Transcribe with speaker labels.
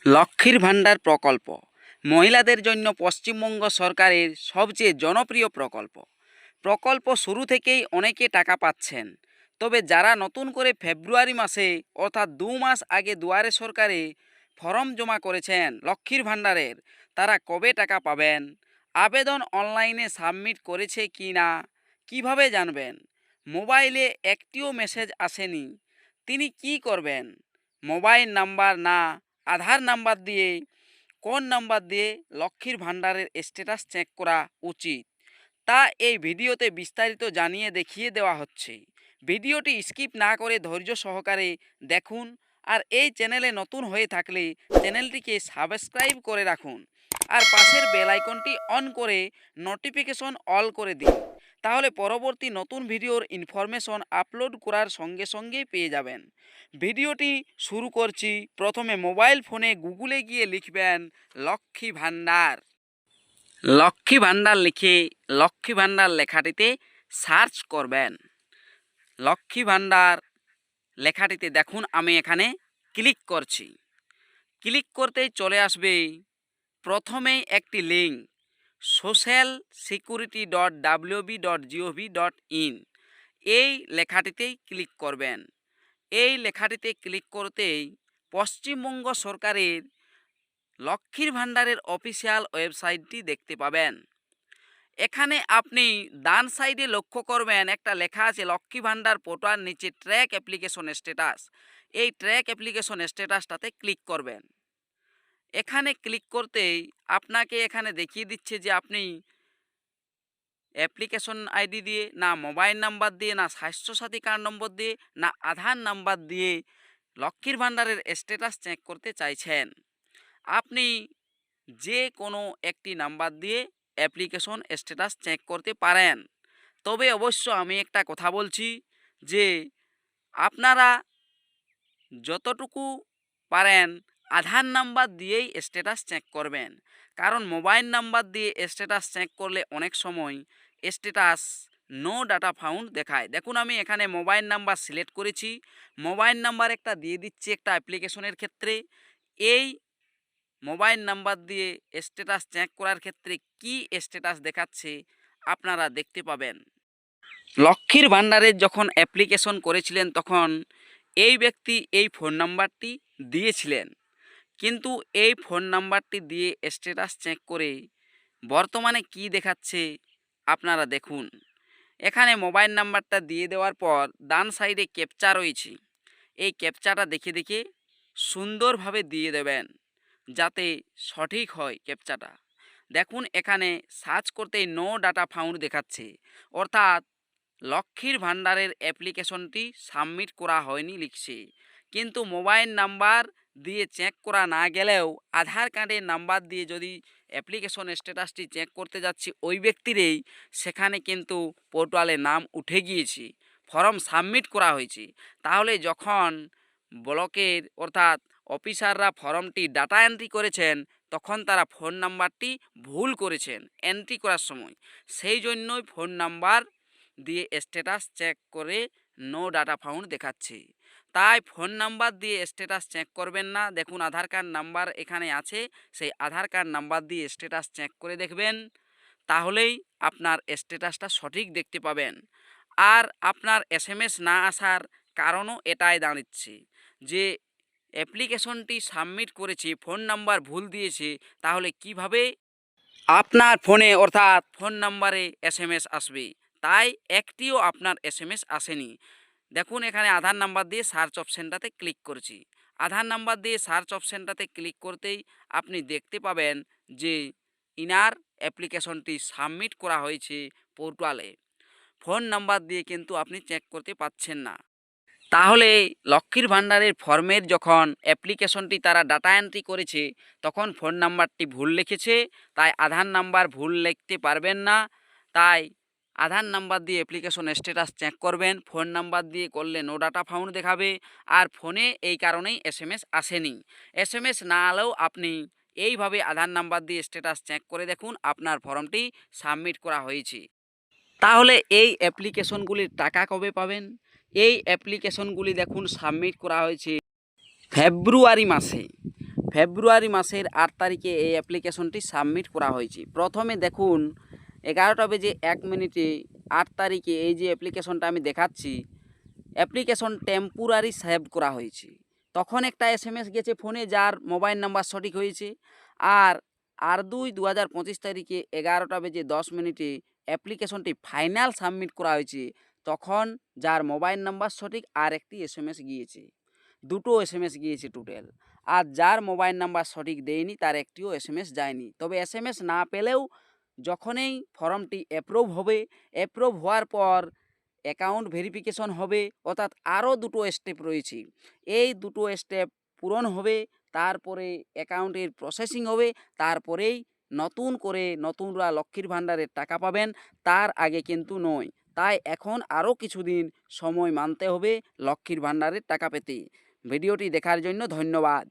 Speaker 1: লক্ষ্মীর ভাণ্ডার প্রকল্প মহিলাদের জন্য পশ্চিমবঙ্গ সরকারের সবচেয়ে জনপ্রিয় প্রকল্প শুরু থেকেই অনেকে টাকা পাচ্ছেন। তবে যারা নতুন করে ফেব্রুয়ারি মাসে অর্থাৎ 2 মাস আগে দুয়ারে সরকারে ফর্ম জমা করেছেন লক্ষ্মীর ভাণ্ডারের, তারা কবে টাকা পাবেন, আবেদন অনলাইনে সাবমিট করেছে কি না কীভাবে জানবেন, মোবাইলে একটিও মেসেজ আসেনি তিনি কি করবেন, মোবাইল নাম্বার না আধার নাম্বার দিয়ে কোন নাম্বার দিয়ে লক্ষ্মীর ভাণ্ডারের স্ট্যাটাস চেক করা উচিত, তা এই ভিডিওতে বিস্তারিত জানিয়ে দেখিয়ে দেওয়া হচ্ছে। ভিডিওটি স্কিপ না করে ধৈর্য সহকারে দেখুন। আর এই চ্যানেলে নতুন হয়ে থাকলে চ্যানেলটিকে সাবস্ক্রাইব করে রাখুন আর পাশের বেল আইকনটি অন করে নোটিফিকেশন অল করে দিন, তাহলে পরবর্তী নতুন ভিডিওর ইনফরমেশন আপলোড করার সঙ্গে সঙ্গেই পেয়ে যাবেন। ভিডিওটি শুরু করছি। প্রথমে মোবাইল ফোনে গুগলে গিয়ে লিখবেন লক্ষ্মী ভাণ্ডার। লক্ষ্মী ভাণ্ডার লিখে লক্ষ্মী ভাণ্ডার লেখাটিতে সার্চ করবেন। লক্ষ্মী ভাণ্ডার লেখাটিতে দেখুন আমি এখানে ক্লিক করছি। ক্লিক করতেই চলে আসবে প্রথমেই একটি লিঙ্ক socialsecurity.wb.gov.in, এই লেখাটিতেই ক্লিক করবেন। এই লেখাটিতে ক্লিক করতেই পশ্চিমবঙ্গ সরকারের লক্ষ্মীর ভাণ্ডারের অফিসিয়াল ওয়েবসাইটটি দেখতে পাবেন। এখানে আপনি ডান সাইডে লক্ষ্য করবেন একটা লেখা আছে লক্ষ্মী ভাণ্ডার পোর্টাল, নিচে ট্র্যাক অ্যাপ্লিকেশন স্ট্যাটাস। এই ট্র্যাক অ্যাপ্লিকেশন স্ট্যাটাসটাতে ক্লিক করবেন। এখানে ক্লিক করতেই আপনাকে এখানে দেখিয়ে দিচ্ছে যে আপনি অ্যাপ্লিকেশন আইডি দিয়ে, না মোবাইল নাম্বার দিয়ে, না স্বাস্থ্যসাথী কার্ড নম্বর দিয়ে, না আধার নাম্বার দিয়ে লক্ষ্মীর ভাণ্ডারের স্ট্যাটাস চেক করতে চাইছেন। আপনি যে কোনো একটি নাম্বার দিয়ে অ্যাপ্লিকেশন স্ট্যাটাস চেক করতে পারেন। তবে অবশ্য আমি একটা কথা বলছি যে আপনারা যতটুকু পারেন আধার নাম্বার দিয়েই স্ট্যাটাস চেক করবেন, কারণ মোবাইল নাম্বার দিয়ে স্ট্যাটাস চেক করলে অনেক সময় স্ট্যাটাস নো ডাটা ফাউন্ড দেখায়। দেখুন আমি এখানে মোবাইল নাম্বার সিলেক্ট করেছি, মোবাইল নাম্বার একটা দিয়ে দিচ্ছি একটা অ্যাপ্লিকেশনের ক্ষেত্রে। এই মোবাইল নাম্বার দিয়ে স্ট্যাটাস চেক করার ক্ষেত্রে কি স্ট্যাটাস দেখাচ্ছে আপনারা দেখতে পাবেন। লক্ষ্মীর ভাণ্ডারের যখন অ্যাপ্লিকেশন করেছিলেন তখন এই ব্যক্তি এই ফোন নাম্বারটি দিয়েছিলেন, কিন্তু এই ফোন নাম্বারটি দিয়ে স্ট্যাটাস চেক করে বর্তমানে কি দেখাচ্ছে আপনারা দেখুন। এখানে মোবাইল নাম্বারটা দিয়ে দেওয়ার পর ডান সাইডে ক্যাপচা রয়েছে, এই ক্যাপচাটা দেখে দেখে সুন্দরভাবে দিয়ে দেবেন যাতে সঠিক হয় ক্যাপচাটা। দেখুন এখানে সার্চ করতেই নো ডাটা ফাউন্ড দেখাচ্ছে, অর্থাৎ লক্ষ্মীর ভাণ্ডারের অ্যাপ্লিকেশনটি সাবমিট করা হয়নি লিখছে। কিন্তু মোবাইল নাম্বার দিয়ে চেক করা না গেলেও আধার কার্ডের নাম্বার দিয়ে যদি অ্যাপ্লিকেশন স্ট্যাটাসটি চেক করতে যাচ্ছি ওই ব্যক্তিরই, সেখানে কিন্তু পোর্টালে নাম উঠে গিয়েছে, ফর্ম সাবমিট করা হয়েছে। তাহলে যখন ব্লকের অর্থাৎ অফিসাররা ফর্মটি ডাটা এন্ট্রি করেছেন তখন তারা ফোন নাম্বারটি ভুল করেছেন এন্ট্রি করার সময়, সেই জন্যই ফোন নাম্বার দিয়ে স্ট্যাটাস চেক করে নো ডাটা ফাউন্ড দেখাচ্ছে। তাই ফোন নাম্বার দিয়ে স্ট্যাটাস চেক করবেন না। দেখুন আধার কার্ড নাম্বার এখানে আছে, সেই আধার কার্ড নাম্বার দিয়ে স্ট্যাটাস চেক করে দেখবেন, তাহলেই আপনার স্ট্যাটাসটা সঠিক দেখতে পাবেন। আর আপনার এসএমএস না আসার কারণও এটাই দাঁড়াচ্ছে যে অ্যাপ্লিকেশনটি সাবমিট করেছে ফোন নাম্বার ভুল দিয়েছে, তাহলে কিভাবে আপনার ফোনে অর্থাৎ ফোন নাম্বারে এসএমএস আসবে। তাই একটিও আপনার এসএমএস আসেনি। দেখুন এখানে আধার নাম্বার দিয়ে সার্চ অপশানটাতে ক্লিক করছি। আধার নাম্বার দিয়ে সার্চ অপশানটাতে ক্লিক করতেই আপনি দেখতে পাবেন যে ইনার অ্যাপ্লিকেশনটি সাবমিট করা হয়েছে পোর্টালে। ফোন নাম্বার দিয়ে কিন্তু আপনি চেক করতে পাচ্ছেন না। তাহলে লক্ষ্মীর ভাণ্ডারের ফর্মের যখন অ্যাপ্লিকেশনটি তারা ডাটা এন্ট্রি করেছে তখন ফোন নাম্বারটি ভুল লিখেছে, তাই আধার নাম্বার ভুল লিখতে পারবেন না। তাই আধার নাম্বার দিয়ে অ্যাপ্লিকেশন স্ট্যাটাস চেক করবেন, ফোন নাম্বার দিয়ে করলে নো ডাটা ফাউন্ড দেখাবে। আর ফোনে এই কারণেই এসএমএস আসেনি। এসএমএস না এলেও আপনি এইভাবে আধার নাম্বার দিয়ে স্ট্যাটাস চেক করে দেখুন আপনার ফর্মটি সাবমিট করা হয়েছে। তাহলে এই অ্যাপ্লিকেশনগুলির টাকা কবে পাবেন? এই অ্যাপ্লিকেশনগুলি দেখুন সাবমিট করা হয়েছে ফেব্রুয়ারি মাসে। ফেব্রুয়ারি মাসের 8 তারিখে এই অ্যাপ্লিকেশনটি সাবমিট করা হয়েছে। প্রথমে দেখুন 11টা বেজে 1 মিনিটে 8 তারিখে এই যে অ্যাপ্লিকেশনটা আমি দেখাচ্ছি, অ্যাপ্লিকেশন টেম্পোরারি সেভ করা হয়েছে। তখন একটা SMS গেছে ফোনে যার মোবাইল নাম্বার সঠিক হয়েছে। আর 2/2025 তারিখে 11টা বেজে 10 মিনিটে অ্যাপ্লিকেশনটি ফাইনাল সাবমিট করা হয়েছে। তখন যার মোবাইল নাম্বার সঠিক আর একটি SMS গিয়েছে, দুটো SMS গিয়েছে টোটাল। আর যার মোবাইল নাম্বার সঠিক দেয়নি তার একটিও SMS যায়নি। তবে SMS না পেলেও যখনই ফর্মটি অ্যাপ্রুভ হবে, অ্যাপ্রুভ হওয়ার পর অ্যাকাউন্ট ভেরিফিকেশন হবে, অর্থাৎ আরও দুটো স্টেপ রয়েছে। এই দুটো স্টেপ পূরণ হবে, তারপরে অ্যাকাউন্টের প্রসেসিং হবে, তারপরেই নতুন করে নতুনরা লক্ষ্মীর ভাণ্ডারের টাকা পাবেন, তার আগে কিন্তু নয়। তাই এখন আরও কিছুদিন সময় মানতে হবে লক্ষ্মীর ভাণ্ডারের টাকা পেতে। ভিডিওটি দেখার জন্য ধন্যবাদ।